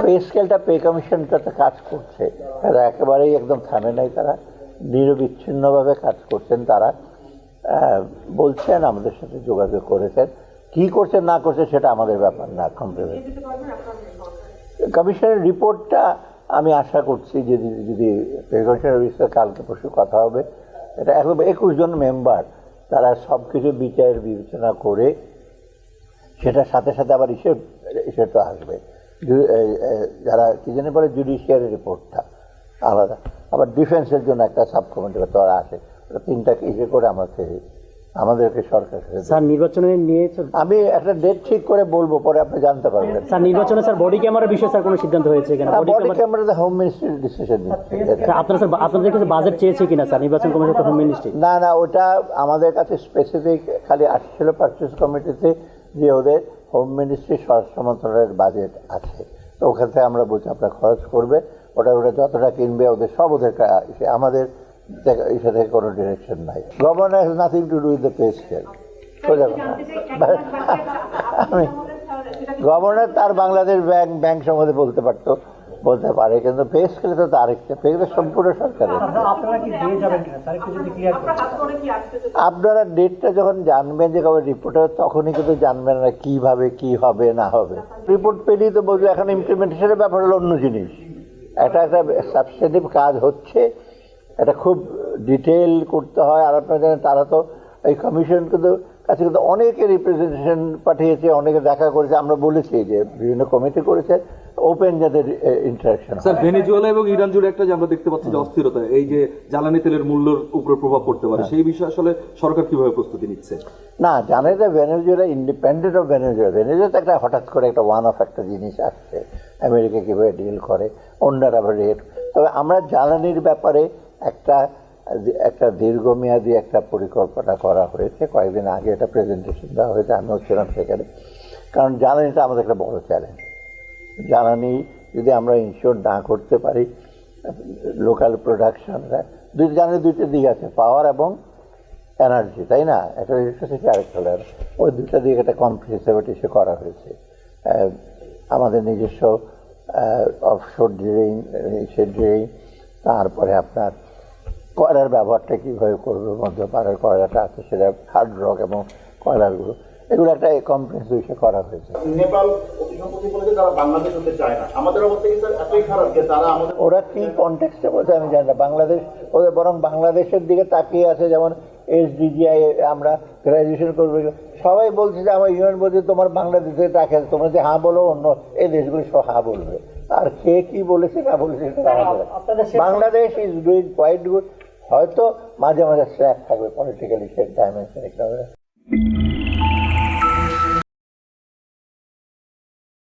Pay স্কেলটা pay কমিশনটাতে কাজ করছে, তারা একেবারেই একদম থামে নাই, তারা নিরবিচ্ছিন্নভাবে কাজ করছেন। তারা বলছেন, আমাদের সাথে যোগাযোগ করেছেন, কি করছেন না করছে সেটা আমাদের ব্যাপার না। কমপ্লিমেন্ট কমিশনের রিপোর্টটা আমি আশা করছি যদি পে কমিশনের বিষয়ে কালকে পরশু কথা হবে, এটা একদম 21 জন মেম্বার তারা সব কিছু বিচার বিবেচনা করে সেটার সাথে সাথে আবার ইসের তো আসবে, যারা কি জানি বলে জুডিশিয়ারি রিপোর্টটা আলাদা, আবার ডিফেন্সের জন্য একটা সাব কমিটি তারা আসে, তিনটাকে ইসে করে আমাদেরকে সরকার। স্যার নির্বাচনে নিয়ে আমি একটা ডেট ঠিক করে বলবো, পরে আপনি জানতে পারবেন। স্যার নির্বাচনে স্যার বডি ক্যামেরার বিষয়ে স্যার কোনো সিদ্ধান্ত হয়েছে কিনা? বডি ক্যামেরাতে হোম মিনিস্ট্রি ডিসিশন নিচ্ছে। আপনারা স্যার আপনাদের কাছে বাজেট চেয়েছে কিনা স্যার নির্বাচন কমিশন হোম মিনিস্ট্রি? না, ওটা আমাদের কাছে স্পেসিফিক খালি আসছিল পারচেজ কমিটিতে যে ওদের হোম মিনিস্ট্রি স্বরাষ্ট্র মন্ত্রণালয়ের বাজেট আছে, তো ওখান থেকে আমরা বলছি আপনারা খরচ করবে, ওটা যতটা কিনবে ওদের সব ওদের আমাদের ইসে থেকে কোনো ডিরেকশন নাই। Governor has nothing to do with the pay scale. আমি গভর্নর তার বাংলাদেশ ব্যাংক সম্বন্ধে বলতে পারে, কিন্তু পে স্কেলে তো আরেকটা পে স্কেল সম্পূর্ণ সরকারের। আপনারা ডেটটা যখন জানবেন যে কবে রিপোর্ট হবে, তখনই কিন্তু জানবেন না কিভাবে কি হবে না হবে। রিপোর্ট পেলেই তো বলবো। এখন ইমপ্লিমেন্টেশনের ব্যাপার হলো অন্য জিনিস, একটা সাবস্টেটিভ কাজ হচ্ছে, এটা খুব ডিটেল করতে হয়। আর আপনারা জানেন তারা তো এই কমিশন কাছে কিন্তু অনেকে রিপ্রেজেন্টেশন পাঠিয়েছে, অনেকে দেখা করেছে। আমরা বলেছি যে বিভিন্ন কমিটি করেছে, ওপেন যাদের ইন্টারাকশন। স্যার ভেনেজুয়েলা এবং ইরান জুড়ে একটা যে আমরা দেখতে পাচ্ছি যে অস্থিরতা, এই যে জ্বালানি তেলের মূল্যের উপরে প্রভাব পড়তে পারে, সেই বিষয়ে আসলে সরকার কিভাবে প্রস্তুতি নিচ্ছে? না, জানে যে ভেনেজুয়েলা ইন্ডিপেন্ডেন্ট অফ ভেনেজুয়েলা তো একটা হঠাৎ করে একটা ওয়ান অফ একটা জিনিস আসছে, আমেরিকা কীভাবে ডিল করে, অন্যরা আবার রেট। তবে আমরা জ্বালানির ব্যাপারে একটা দীর্ঘমেয়াদী একটা পরিকল্পনা করা হয়েছে। কয়েকদিন আগে একটা প্রেজেন্টেশন দেওয়া হয়েছে, আমিও ছিলাম সেখানে। কারণ জ্বালানিটা আমাদের একটা বড় চ্যালেঞ্জ। জ্বালানি যদি আমরা ইনশিওর না করতে পারি, লোকাল প্রোডাকশনরা জ্বালানি দুইটা দিক আছে, পাওয়ার এবং এনার্জি, তাই না? একটা ইলেকট্রিসিটি আরেকটা হলো, ওই দুইটা দিকে একটা কম্প্রিহেন্সিভ সে করা হয়েছে। আমাদের নিজস্ব অফশোর ড্রিলিং, তারপরে আপনার কয়লার ব্যবহারটা কীভাবে করবে, মধ্যপাড়ার কয়লাটা আছে সেটা, হার্ড রক এবং কয়লারগুলো, এগুলো একটা কম্প্রিহেন্সিভ সে করা হয়েছে। নেপাল অতিসম্প্রতি বলেছে তারা বাংলাদেশ হতে চায় না। আমাদের অবস্থা কিন্তু এতই খারাপ যে তারা আমাদের, ওরা কি কনটেক্সটে বলছে আমি জানি না। বাংলাদেশ ওদের বরং বাংলাদেশের দিকে তাকিয়ে আছে, যেমন SDGI আমরা গ্র্যাজুয়েশন করবো, সবাই বলছে যে আমার ইউএন বলছে তোমার বাংলাদেশে রাখে, তোমরা যে হ্যাঁ বলো, অন্য এই দেশগুলো সব হ্যাঁ বলবে। আর কে কি বলেছে না বলেছে সেটা আমাদের। Bangladesh is doing quite good, হয়তো মাঝে মাঝে স্ল্যাক থাকবে পলিটিক্যালি, সে ডাইমেনশন একটা।